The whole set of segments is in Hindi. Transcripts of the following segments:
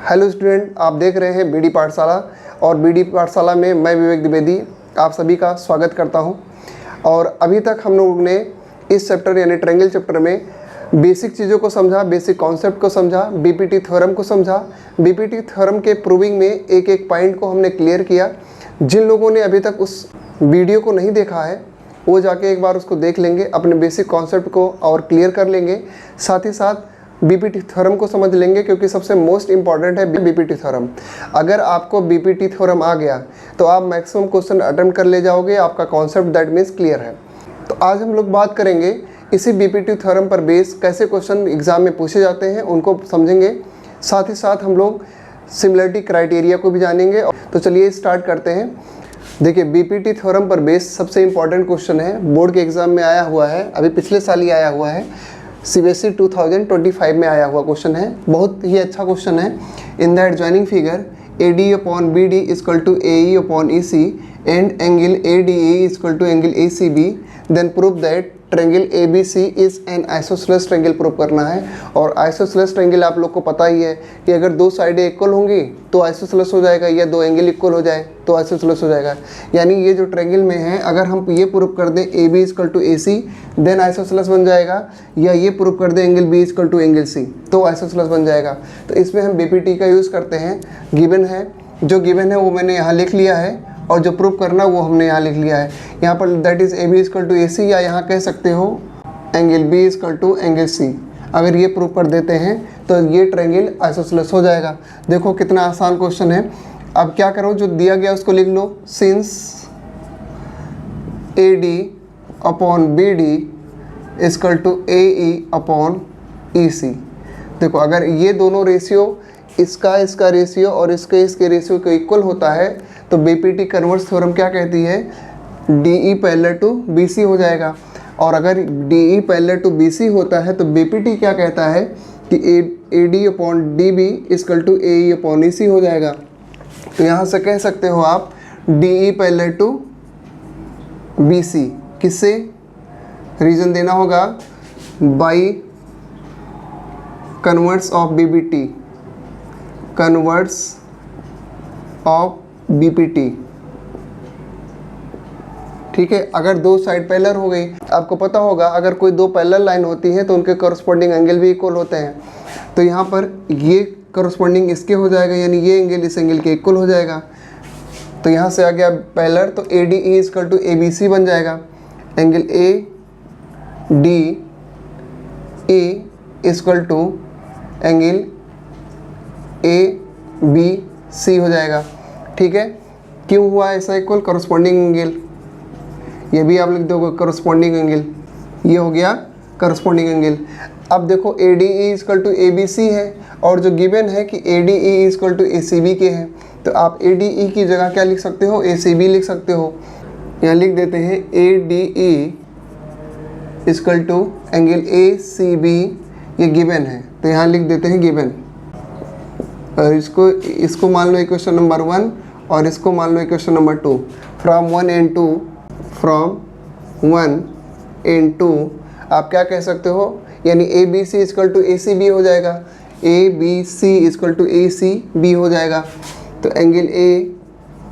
हेलो स्टूडेंट, आप देख रहे हैं बीडी पाठशाला और बीडी पाठशाला में मैं विवेक द्विवेदी आप सभी का स्वागत करता हूं। और अभी तक हम लोगों ने इस चैप्टर यानी ट्रायंगल चैप्टर में बेसिक चीज़ों को समझा, बेसिक कॉन्सेप्ट को समझा, बीपीटी थ्योरम को समझा। बीपीटी थ्योरम के प्रूविंग में एक एक पॉइंट को हमने क्लियर किया। जिन लोगों ने अभी तक उस वीडियो को नहीं देखा है वो जाके एक बार उसको देख लेंगे, अपने बेसिक कॉन्सेप्ट को और क्लियर कर लेंगे। साथ ही साथ बीपीटी थ्योरम को समझ लेंगे, क्योंकि सबसे मोस्ट इंपॉर्टेंट है बीपीटी थ्योरम। अगर आपको बीपीटी थ्योरम आ गया तो आप मैक्सिमम क्वेश्चन अटेम्प्ट कर ले जाओगे, आपका कॉन्सेप्ट दैट मीन्स क्लियर है। तो आज हम लोग बात करेंगे इसी बीपीटी थ्योरम पर बेस कैसे क्वेश्चन एग्जाम में पूछे जाते हैं उनको समझेंगे। साथ ही साथ हम लोग सिमिलरिटी क्राइटेरिया को भी जानेंगे। तो चलिए स्टार्ट करते हैं। देखिए, बीपीटी थ्योरम पर बेस सबसे इंपॉर्टेंट क्वेश्चन है, बोर्ड के एग्जाम में आया हुआ है, अभी पिछले साल ही आया हुआ है, सीबीएसई 2025 में आया हुआ क्वेश्चन है। बहुत ही अच्छा क्वेश्चन है। In the adjoining figure AD upon BD is equal to AE upon EC and angle ADE is equal to angle ACB, then prove that triangle ABC is an isosceles triangle prove करना है। और आइसोसेलेस ट्रायंगल आप लोग को पता ही है कि अगर दो साइडें इक्वल होंगी तो आइसोसेलेस हो जाएगा, या दो एंगल इक्वल हो जाए तो आइसोसेलेस हो जाएगा। यानी ये जो ट्रायंगल में है, अगर हम ये प्रूव कर दें AB is equal to AC then isosceles बन जाएगा, या ये प्रूव कर दें angle B is equal to angle C तो आइसोसेलेस बन जाएगा। तो इसमें हम BPT का यूज़ करते हैं। गिवन है, जो गिवन है वो मैंने यहाँ लिख लिया है, और जो प्रूव करना वो हमने यहाँ लिख लिया है। यहाँ पर that is AB is equal to AC, या यहाँ कह सकते हो angle B is equal to angle C। अगर ये प्रूव कर देते हैं तो ये ट्रायंगल आइसोसेलेस हो जाएगा। देखो कितना आसान क्वेश्चन है। अब क्या करो, जो दिया गया उसको लिख लो। Since AD upon BD is equal to AE upon EC। देखो, अगर ये दोनों रेशियो, इसका रेशियो और इसके रेशियो को इक्वल होता है तो बीपीटी कन्वर्स थ्योरम क्या कहती है, DE पैरेलल टू BC हो जाएगा। और अगर DE पैरेलल टू BC होता है तो बीपीटी क्या कहता है कि AD upon DB equal to AE upon EC हो जाएगा। तो यहाँ से कह सकते हो आप DE पैरेलल टू BC, किससे रीजन देना होगा, by converse of BPT, converse of BPT। ठीक है, अगर दो साइड पैरेलल हो गई, आपको पता होगा अगर कोई दो पैरेलल लाइन होती है तो उनके कॉरस्पॉन्डिंग एंगल भी इक्वल होते हैं। तो यहाँ पर ये कॉरस्पॉन्डिंग इसके हो जाएगा, यानी ये एंगल इस एंगल के इक्वल हो जाएगा। तो यहाँ से आ गया पैरेलल, तो ADE is equal to ABC बन जाएगा। Angle ADE is equal to angle ABC हो जाएगा। ठीक है, क्यों हुआ ऐसा इक्वल, कॉरस्पॉन्डिंग एंगल, ये भी आप लिख दोगे कॉरस्पॉन्डिंग एंगल, ये हो गया कॉरस्पॉन्डिंग एंगल। अब देखो ADE is equal to ABC है, और जो गिवन है कि ADE is equal to ACB के हैं, तो आप ADE की जगह क्या लिख सकते हो, ACB लिख सकते हो। यहाँ लिख देते हैं ADE is equal to angle ACB, ये गिवन है तो यहाँ लिख देते हैं गिवन। और इसको मान लो इक्वेशन नंबर 1 और इसको मान लो इक्वेशन नंबर 2। फ्रॉम 1 and 2 आप क्या कह सकते हो, यानी ABC इक्वल टू ACB हो जाएगा, ABC इक्वल टू ACB हो जाएगा। तो angle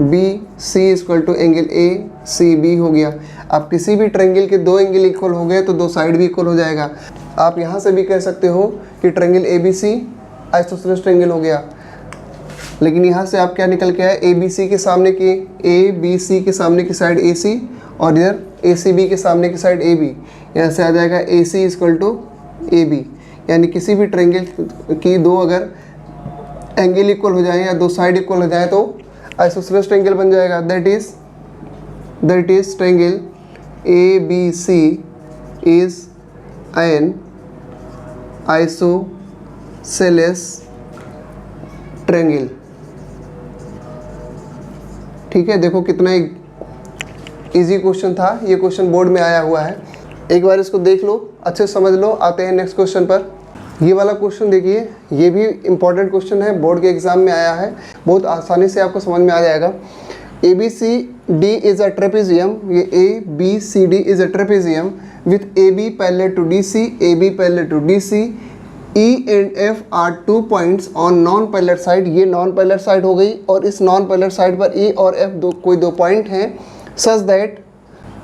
ABC equal to angle ACB हो गया। अब किसी भी ट्रायंगल के दो एंगल इक्वल हो गए तो दो साइड भी इक्वल हो जाएगा। आप यहाँ से भी कह सकते हो कि ट्रायंगल ABC आइसोसेलेस ट्रायंगल हो गया। लेकिन यहाँ से आप क्या निकल के आए, ABC के सामने की साइड AC और इधर ACB के सामने की साइड AB। यहाँ से आ जाएगा AC इक्वल टू AB। यानी किसी भी ट्रायंगल की दो अगर एंगल इक्वल हो जाए या दो साइड इक्वल हो जाए तो आइसोसेलेस ट्रायंगल बन जाएगा। That is triangle ABC is an isosceles triangle. ठीक है, देखो कितना इजी क्वेश्चन था। ये क्वेश्चन बोर्ड में आया हुआ है, एक बार इसको देख लो, अच्छे समझ लो। आते हैं नेक्स्ट क्वेश्चन पर। ये वाला क्वेश्चन देखिए, ये भी इम्पॉर्टेंट क्वेश्चन है, बोर्ड के एग्जाम में आया है, बहुत आसानी से आपको समझ में आ जाएगा। ABCD इज अ ट्रेपेजियम, ये ABCD is a trapezium with AB parallel to DC, AB parallel to DC, E and F are 2 points on non parallel side, ये नॉन पैरेलल साइड हो गई, और इस नॉन पैरेलल साइड पर E और F कोई दो पॉइंट हैं, such that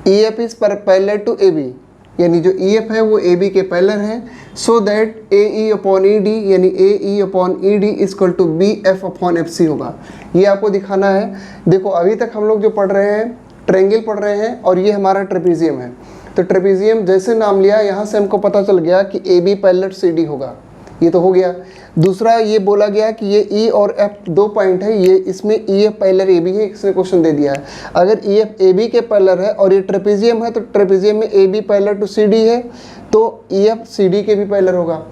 EF is parallel to AB, यानी जो EF है वो AB के पैरेलल है, so that AE upon ED यानी AE upon ED equal to BF upon FC होगा। ये आपको दिखाना है। देखो अभी तक हम लोग जो पढ़ रहे हैं ट्रायंगल पढ़ रहे हैं, और ये हमारा ट्रेपीजियम है। तो ट्रेपीजियम जैसे नाम लिया, यहाँ से हमको पता चल गया कि AB पैरेलल CD होगा, ये तो हो गया। दूसरा ये बोला गया कि ये E और F दो पॉइंट है, ये इसमें EF पैरेलल AB है, इसने क्वेश्चन दे दिया है। अगर EF AB के पैरेलल है और ये ट्रेपीजियम है, तो ट्रेपीजियम में AB पैरेलल टू CD है, तो EF CD के भी पैरेलल होगा।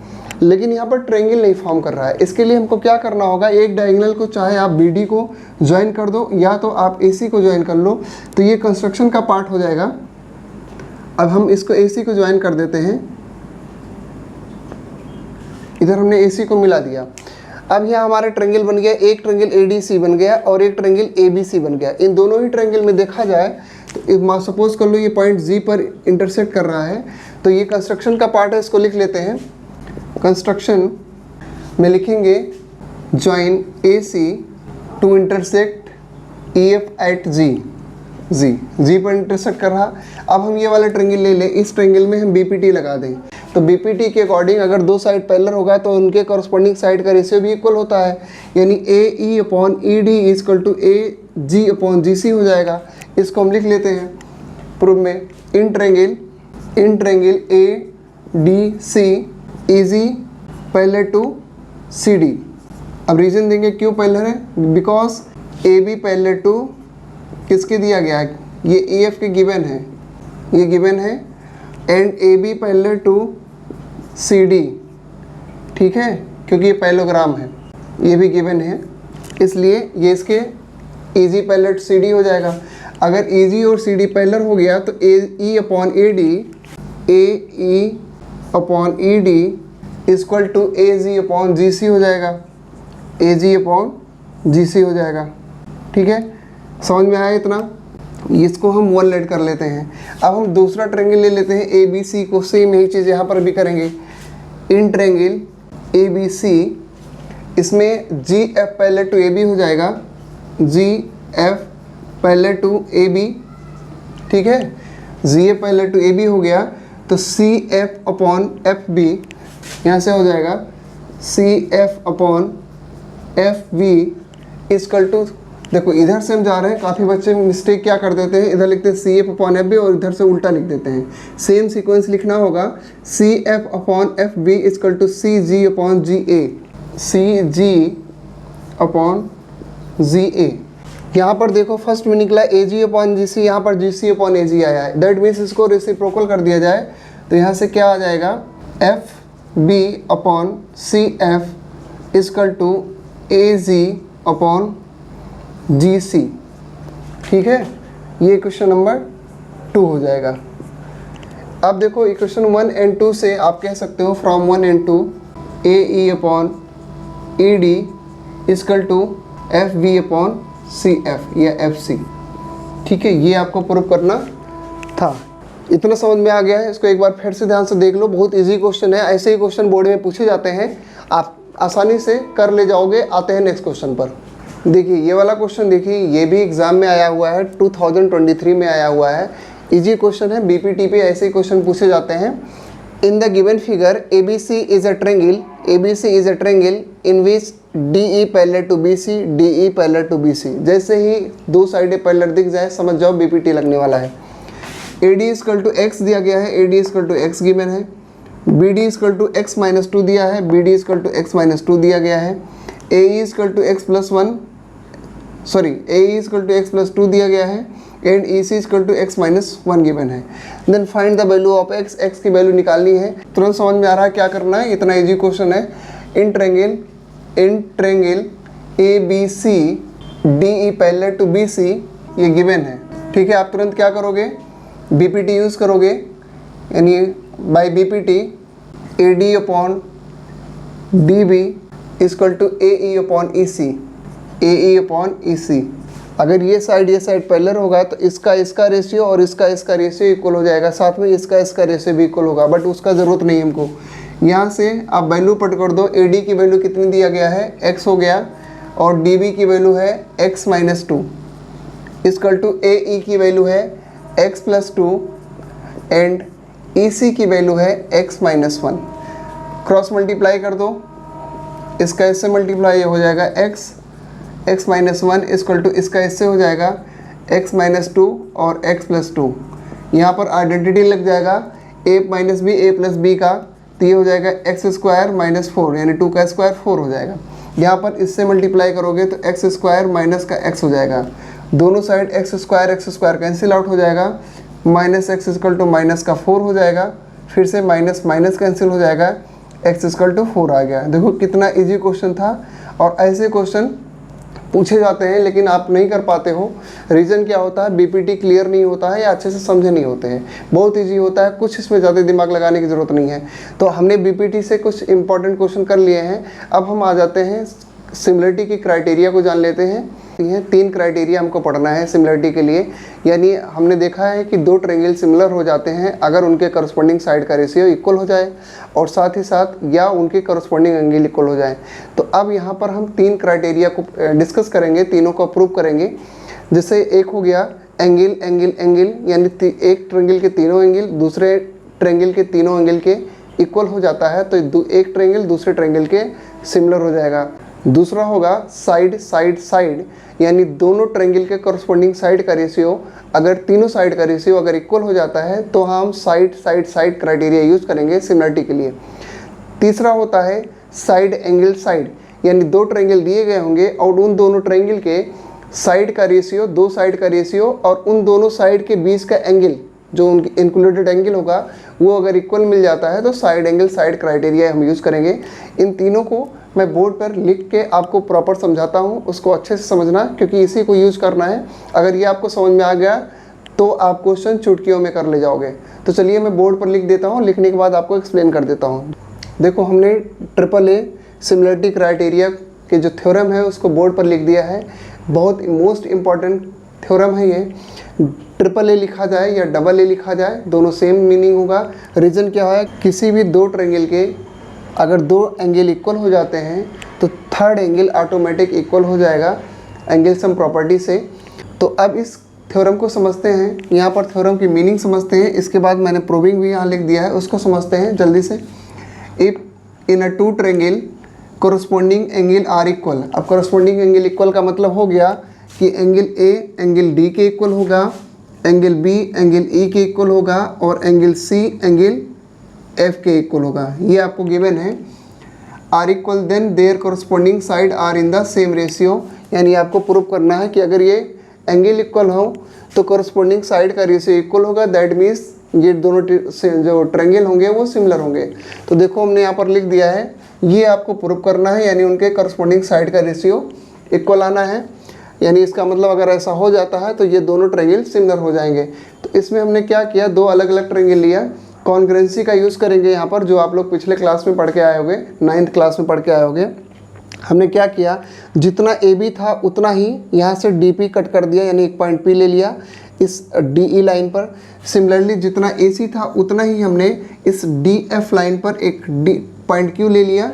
लेकिन यहाँ पर ट्रायंगल नहीं फॉर्म कर रहा है, इसके लिए हमको क्या करना होगा, एक डायगोनल को चाहे आप BD को ज्वाइन कर दो या तो आप AC को ज्वाइन कर लो, तो ये कंस्ट्रक्शन का पार्ट हो जाएगा। अब हम इसको AC को ज्वाइन कर देते हैं, इधर हमने AC को मिला दिया। अब यहाँ हमारा ट्रायंगल बन गया, एक ट्रायंगल ADC बन गया और एक ट्रायंगल ABC बन गया। इन दोनों ही ट्रायंगल में देखा जाए तो सपोज कर लो ये पॉइंट G पर इंटरसेक्ट कर रहा है, तो ये कंस्ट्रक्शन का पार्ट है, इसको लिख लेते हैं। कंस्ट्रक्शन में लिखेंगे join AC to intersect EF at G पर इंटरसेक्ट कर रहा। अब हम ये वाला ट्रायंगल ले लें, इस ट्रायंगल में हम BPT लगा दें, तो BPT के अकॉर्डिंग अगर दो साइड पैरेलल होगा तो उनके कॉरस्पॉन्डिंग साइड का रेशियो भी इक्वल होता है, यानी AE upon ED equal to AG upon GC हो जाएगा। इसको हम लिख लेते हैं प्रूफ में। In triangle ADC EG parallel to CD। अब रीजन देंगे क्यों पैरेलल है, बिकॉज AB पैरेलल टू किसके दिया गया है, ये EF के गिवन है, ये गिवन है, and AB parallel to CD, ठीक है, क्योंकि ये पैरेललोग्राम है, ये भी गिवन है, इसलिए ये इसके EG पैरेलल टू CD हो जाएगा। अगर EG और CD पैरेलल हो गया तो AE upon ED equal to AG upon GC हो जाएगा, AG अपॉन GC हो जाएगा। ठीक है, समझ में आया इतना। इसको हम 1 लेट कर लेते हैं। अब हम दूसरा ट्रायंगल ले लेते हैं ABC को, सेम यही चीज़ यहाँ पर भी करेंगे। इन ट्रायंगल ABC इसमें GF पैरेलल टू AB हो जाएगा, GF पैरेलल टू AB, ठीक है, GF पैरेलल टू AB हो गया तो CF अपॉन FB यहाँ से हो जाएगा CF upon FB equal to, देखो इधर से हम जा रहे हैं, काफ़ी बच्चे मिस्टेक क्या कर देते हैं, इधर लिखते हैं CF अपॉन FB और इधर से उल्टा लिख देते हैं। सेम सीक्वेंस लिखना होगा, CF upon FB equal to CG upon GA, CG upon GA। यहाँ पर देखो फर्स्ट में निकला AG अपॉन GC, यहाँ पर GC अपॉन AG आया है, दैट मीन्स इसको रेसिप्रोकल कर दिया जाए तो यहाँ से क्या आ जाएगा, FB upon CF equal to AG upon GC। ठीक है, ये क्वेश्चन नंबर 2 हो जाएगा। अब देखो इक्वेशन 1 एंड 2 से आप कह सकते हो from 1 and 2 AE upon ED equal to FB upon CF या FC। ठीक है, ये आपको प्रूव करना था। इतना समझ में आ गया है, इसको एक बार फिर से ध्यान से देख लो, बहुत इजी क्वेश्चन है, ऐसे ही क्वेश्चन बोर्ड में पूछे जाते हैं, आप आसानी से कर ले जाओगे। आते हैं नेक्स्ट क्वेश्चन पर। देखिए ये वाला क्वेश्चन, देखिए ये भी एग्जाम में आया हुआ है, 2023 में आया हुआ है, इजी क्वेश्चन है, BPT पे ऐसे ही क्वेश्चन पूछे जाते हैं। In the given figure ABC is a triangle in which DE parallel to BC, DE parallel to BC। जैसे ही दो साइडें पैरेलल दिख जाए समझ जाओ BPT लगने वाला है। AD इक्वल टू x दिया गया है, AD equal to x given है, BD equal to x minus 2 दिया है, BD equal to x minus 2 दिया गया है, AE equal to x plus 1 AE equal to x plus 2 दिया गया है, and EC equal to x minus 1 given है। Then find the value of x की वैल्यू निकालनी है। तुरंत समझ में आ रहा है क्या करना है, इतना इजी क्वेश्चन है। In triangle ABC DE parallel to BC ये गिवन है। ठीक है, आप तुरंत क्या करोगे, BPT यूज़ करोगे, यानी by BPT AD upon DB equal to AE upon EC। अगर ये साइड पैरेलल होगा तो इसका रेशियो और इसका रेशियो इक्वल हो जाएगा, साथ में इसका रेशियो भी इक्वल होगा, बट उसका ज़रूरत नहीं हमको। यहाँ से आप वैल्यू पुट कर दो, AD की वैल्यू कितनी दिया गया है, x हो गया, और DB की वैल्यू है x minus 2 equal to AE की वैल्यू है x प्लस 2 एंड EC की वैल्यू है x माइनस 1। क्रॉस मल्टीप्लाई कर दो, इसका इससे मल्टीप्लाई हो जाएगा x माइनस 1 इक्वल टू इसका इससे हो जाएगा x माइनस 2 और x प्लस 2। यहाँ पर आइडेंटिटी लग जाएगा a minus B A plus B का, तो ये हो जाएगा एक्स स्क्वायर माइनस 4 यानी 2 का स्क्वायर 4 हो जाएगा। यहाँ पर इससे मल्टीप्लाई करोगे तो एक्स स्क्वायर माइनस का x हो जाएगा, दोनों साइड एक्स स्क्वायर कैंसिल आउट हो जाएगा, minus x equal to minus का 4 हो जाएगा, फिर से माइनस माइनस कैंसिल हो जाएगा, x इक्वल टू 4 आ गया। देखो कितना इजी क्वेश्चन था, और ऐसे क्वेश्चन पूछे जाते हैं लेकिन आप नहीं कर पाते हो। रीज़न क्या होता है, बीपीटी क्लियर नहीं होता है या अच्छे से समझे नहीं होते हैं। बहुत इजी होता है, कुछ इसमें ज़्यादा दिमाग लगाने की ज़रूरत नहीं है। तो हमने बीपीटी से कुछ इंपॉर्टेंट क्वेश्चन कर लिए हैं। अब हम आ जाते हैं सिमिलरिटी की क्राइटेरिया को जान लेते हैं। ये 3 क्राइटेरिया हमको पढ़ना है सिमिलरिटी के लिए। यानी हमने देखा है कि 2 ट्रायंगल सिमिलर हो जाते हैं अगर उनके करस्पॉन्डिंग साइड का रेशियो इक्वल हो जाए और साथ ही साथ या उनके करस्पॉन्डिंग एंगल इक्वल हो जाए। तो अब यहाँ पर हम 3 क्राइटेरिया को डिस्कस करेंगे, तीनों को प्रूव करेंगे। जैसे एक हो गया एंगल एंगल एंगल, यानी एक ट्रायंगल के तीनों एंगल दूसरे ट्रायंगल के तीनों एंगल के इक्वल हो जाता है तो एक ट्रायंगल दूसरे ट्रायंगल के सिमिलर हो जाएगा। दूसरा होगा साइड साइड साइड, यानी दोनों ट्रायंगल के करस्पॉन्डिंग साइड का रेशियो अगर तीनों साइड का रेशियो अगर इक्वल हो जाता है तो हम side side side criteria use करेंगे सिमिलरिटी के लिए। तीसरा होता है साइड एंगल साइड, यानी 2 ट्रायंगल दिए गए होंगे और उन दोनों ट्रायंगल के साइड का रेशियो, 2 साइड का रेशियो और उन दोनों साइड के बीच का एंगल जो उनकी इंक्लूडेड एंगल होगा वो अगर इक्वल मिल जाता है तो साइड एंगल साइड क्राइटेरिया हम यूज़ करेंगे। इन तीनों को मैं बोर्ड पर लिख के आपको प्रॉपर समझाता हूँ, उसको अच्छे से समझना क्योंकि इसी को यूज़ करना है। अगर ये आपको समझ में आ गया तो आप क्वेश्चन चुटकियों में कर ले जाओगे। तो चलिए मैं बोर्ड पर लिख देता हूँ, लिखने के बाद आपको एक्सप्लेन कर देता हूँ। देखो हमने AAA सिमिलरिटी क्राइटेरिया के जो थ्योरम है उसको बोर्ड पर लिख दिया है। बहुत मोस्ट इम्पॉर्टेंट थ्योरम है ये। AAA लिखा जाए या AA लिखा जाए दोनों सेम मीनिंग होगा। रीज़न क्या है, किसी भी 2 ट्रायंगल के अगर 2 एंगल इक्वल हो जाते हैं तो थर्ड एंगल ऑटोमेटिक इक्वल हो जाएगा एंगल सम प्रॉपर्टी से। तो अब इस थ्योरम को समझते हैं, यहाँ पर थ्योरम की मीनिंग समझते हैं, इसके बाद मैंने प्रूविंग भी यहाँ लिख दिया है, उसको समझते हैं जल्दी से। If in a 2 triangle corresponding angle are equal. अब कोरस्पॉन्डिंग एंगल इक्वल का मतलब हो गया कि एंगल ए एंगल डी के इक्वल होगा, एंगल बी एंगल ई के इक्वल होगा और एंगल सी एंगल एफ के इक्वल होगा। ये आपको गिवन है। Are equal then their corresponding side are in the same ratio, यानी आपको प्रूव करना है कि अगर ये एंगल इक्वल हो तो कोरस्पॉन्डिंग साइड का रेशियो इक्वल होगा। दैट मीन्स ये दोनों जो ट्रायंगल होंगे वो सिमिलर होंगे। तो देखो हमने यहाँ पर लिख दिया है, ये आपको प्रूव करना है, यानी उनके कोरस्पॉन्डिंग साइड का रेशियो इक्वल आना है। यानी इसका मतलब अगर ऐसा हो जाता है तो ये दोनों ट्रायंगल सिमिलर हो जाएंगे। तो इसमें हमने क्या किया, 2 अलग अलग ट्रायंगल लिया। कॉन्ग्रुएंसी का यूज़ करेंगे यहाँ पर, जो आप लोग पिछले क्लास में पढ़ के आए होंगे, 9th क्लास में पढ़ के आए होंगे। हमने क्या किया, जितना AB था उतना ही यहाँ से DP कट कर दिया, यानी एक पॉइंट P ले लिया इस DE लाइन पर। सिमिलरली जितना AC था उतना ही हमने इस DF लाइन पर एक पॉइंट Q ले लिया,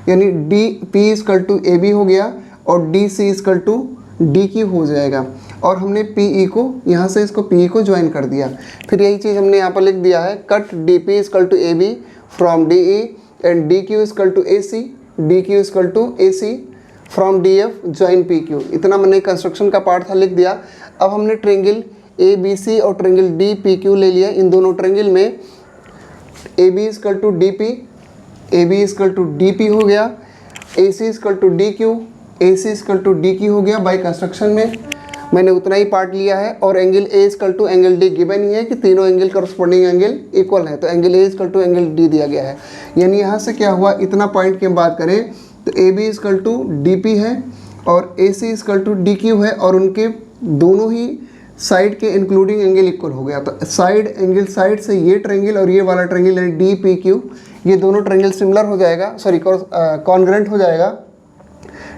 यानी DP इक्वल टू AB हो गया और DC इक्वल टू DQ हो जाएगा। और हमने PE को यहाँ से इसको PE को ज्वाइन कर दिया। फिर यही चीज़ हमने यहाँ पर लिख दिया है, cut DP equal to AB from DE and DQ equal to AC, DQ equal to AC from DF join PQ। इतना मैंने कंस्ट्रक्शन का पार्ट था लिख दिया। अब हमने ट्रायंगल ABC और ट्रायंगल DPQ ले लिया। इन दोनों ट्रायंगल में AB equal to DP, AB equal to DP हो गया, AC equal to DQ, AC equal to DQ हो गया। बाई कंस्ट्रक्शन में मैंने उतना ही पार्ट लिया है। और angle A equal to angle D given ही है कि तीनों एंगल करस्पॉन्डिंग एंगल इक्वल है, तो angle A equal to angle D दिया गया है। यानी यहाँ से क्या हुआ, इतना पॉइंट की हम बात करें तो AB इक्वल टू DP है और AC इक्वल टू DQ है और उनके दोनों ही साइड के इंक्लूडिंग एंगल इक्वल हो गया। तो साइड एंगल साइड से ये ट्रायंगल और ये वाला ट्रायंगल यानी DPQ, ये दोनों ट्रायंगल सिमिलर हो जाएगा, सॉरी कॉन्ग्रुएंट हो जाएगा।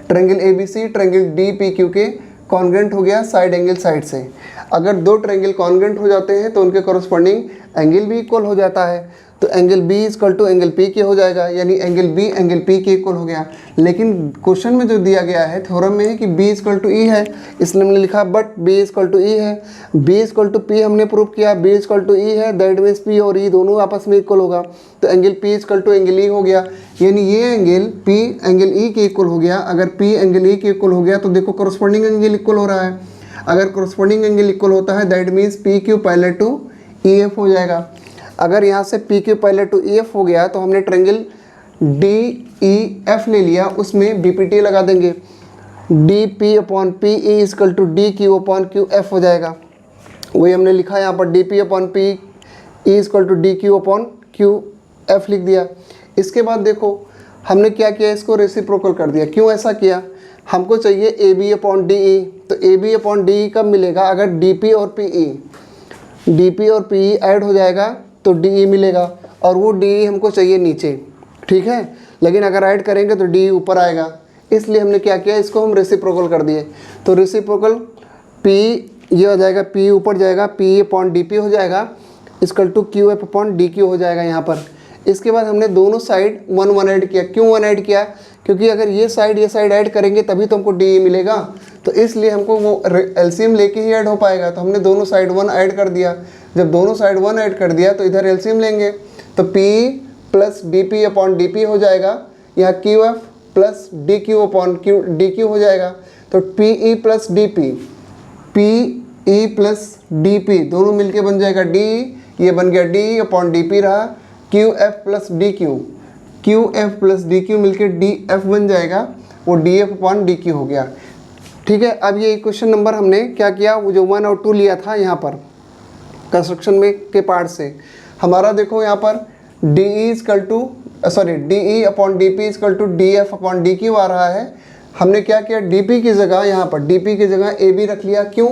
ट्रायंगल ABC ट्रायंगल DPQ के कॉन्ग्रुएंट हो गया साइड एंगल साइड से। अगर 2 ट्रायंगल कॉन्ग्रुएंट हो जाते हैं तो उनके कॉरस्पॉन्डिंग एंगल भी इक्वल हो जाता है। तो angle B equal to angle P के हो जाएगा, यानी एंगल बी एंगल पी के इक्वल हो गया। लेकिन क्वेश्चन में जो दिया गया है थ्योरम में है कि बी इक्वल टू ई है, इसलिए हमने लिखा बट बी इक्वल टू ई है। बी इक्वल टू पी हमने प्रूव किया, बी इक्वल टू ई है, दैट मीन्स पी और ई दोनों आपस में इक्वल होगा, तो angle P equal to angle E हो गया, यानी ये एंगल पी एंगल ई के इक्वल हो गया। अगर पी एंगल ई के इक्वल हो गया तो देखो कोरस्पॉन्डिंग एंगल इक्वल हो रहा है। अगर कोरस्पॉन्डिंग एंगल इक्वल होता है that means P Q parallel to E F हो जाएगा। अगर यहाँ से P Q parallel to E F हो गया तो हमने ट्रायंगल डी ई एफ ले लिया, उसमें बीपीटी लगा देंगे, D P upon P E equal to D Q upon Q F हो जाएगा। वही हमने लिखा है यहाँ पर D P upon P E equal to D Q upon Q F लिख दिया। इसके बाद देखो हमने क्या किया, इसको रेसिप्रोकल कर दिया। क्यों ऐसा किया, हमको चाहिए A B upon D E, तो A B upon D E कब मिलेगा, अगर डी पी और पी ई ऐड हो जाएगा तो डी ई मिलेगा, और वो डी ई हमको चाहिए नीचे, ठीक है। लेकिन अगर ऐड करेंगे तो डी ई ऊपर आएगा, इसलिए हमने क्या किया, इसको हम रेसिप्रोकल कर दिए। तो रेसिप्रोकल पी ये हो जाएगा, पी ऊपर जाएगा, पी अपॉन डी पी हो जाएगा equal to Q F upon D Q हो जाएगा यहाँ पर। इसके बाद हमने दोनों साइड 1 1 ऐड किया। क्यों 1 ऐड किया, क्योंकि अगर ये साइड ऐड करेंगे तभी तो हमको डी ई मिलेगा, तो इसलिए हमको वो एलसीएम लेके ही ऐड हो पाएगा। तो हमने दोनों साइड 1 ऐड कर दिया। जब दोनों साइड 1 ऐड कर दिया तो इधर एलसीएम लेंगे, तो P plus D P upon D P हो जाएगा, यहाँ Q F plus D Q upon Q D Q हो जाएगा। तो P E plus D P, P E plus D P दोनों मिलके बन जाएगा डी, ये बन गया डी अपॉन डी पी रहा, Q F plus D Q, Q F plus D Q मिल के डी एफ बन जाएगा, वो D F upon D Q हो गया, ठीक है। अब ये क्वेश्चन नंबर हमने क्या किया, वो जो 1 और 2 लिया था यहाँ पर कंस्ट्रक्शन में के पार्ट से, हमारा देखो यहाँ पर D E equal to D E upon D P equal to D F upon D Q आ रहा है। हमने क्या किया, डी पी की जगह यहाँ पर डी पी की जगह ए बी रख लिया। क्यों,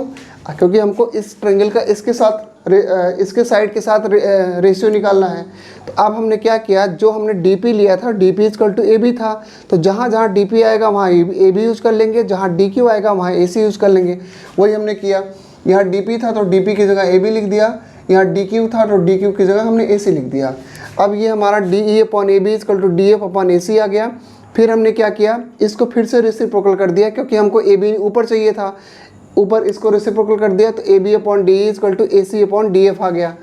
क्योंकि हमको इस ट्रायंगल का इसके साइड के साथ रेशियो निकालना है। तो अब हमने क्या किया, जो हमने डी पी लिया था D P equal to A B था, तो जहाँ जहाँ डी पी आएगा वहाँ ए बी यूज़ कर लेंगे, जहाँ डी क्यू आएगा वहाँ ए सी यूज़ कर लेंगे। वही हमने किया, यहाँ डी पी था तो डी पी की जगह ए बी लिख दिया, यहाँ डी क्यू था तो डी क्यू की जगह हमने ए सी लिख दिया। अब ये हमारा D E upon A B equal to D F upon A C आ गया। फिर हमने क्या किया, इसको फिर से रेसिप्रोकल कर दिया, क्योंकि हमको ए बी ऊपर चाहिए था, ऊपर इसको रेसिप्रोकल कर दिया, तो A B upon D E equal to A C upon D F आ गया,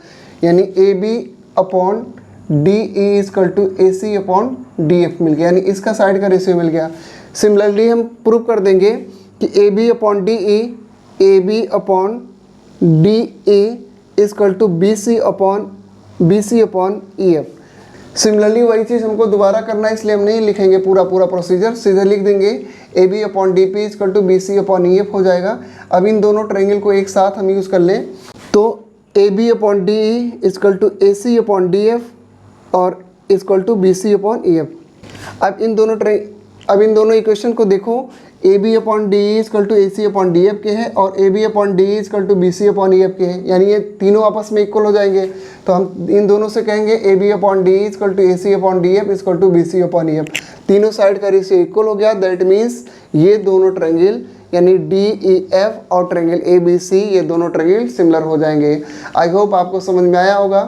यानी A B upon D E equal to A C upon D F मिल गया, यानी इसका साइड का रेशियो मिल गया। सिमिलरली हम प्रूव कर देंगे कि A B upon D E, A B upon D E equal to B C upon E F. Similarly वही चीज़ हमको दोबारा करना है, इसलिए हम नहीं लिखेंगे पूरा प्रोसीजर, सीधे लिख देंगे A B upon D P equal to B C upon E F हो जाएगा। अब इन दोनों ट्रायंगल को एक साथ हम यूज़ कर लें, तो A B upon D E equal to A C upon D F और equal to B C upon E F. अब इन दोनों इक्वेशन को देखो, A B upon D E equal to A C upon D F के हैं और A B upon D E equal to B C upon E F के हैं, यानी ये तीनों आपस में इक्वल हो जाएंगे। तो हम इन दोनों से कहेंगे A B upon D E equal to A C upon D F equal to B C upon E F. तीनों साइड का रेशियो इक्वल हो गया, दैट मीन्स ये दोनों ट्रायंगल यानी डी ई एफ और ट्रायंगल ए बी सी, ये दोनों ट्रायंगल सिमिलर हो जाएंगे। आई होप आपको समझ में आया होगा।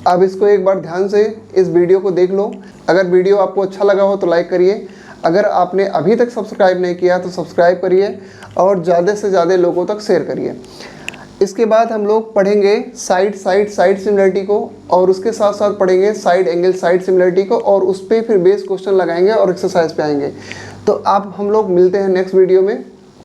अब इसको एक बार ध्यान से इस वीडियो को देख लो। अगर वीडियो आपको अच्छा लगा हो तो लाइक करिए, अगर आपने अभी तक सब्सक्राइब नहीं किया तो सब्सक्राइब करिए और ज़्यादा से ज़्यादा लोगों तक शेयर करिए। इसके बाद हम लोग पढ़ेंगे साइड सिमिलरिटी को, और उसके साथ साथ पढ़ेंगे साइड एंगल साइड सिमिलरिटी को, और उस पर फिर बेस क्वेश्चन लगाएंगे और एक्सरसाइज पे आएंगे। तो आप हम लोग मिलते हैं नेक्स्ट वीडियो में।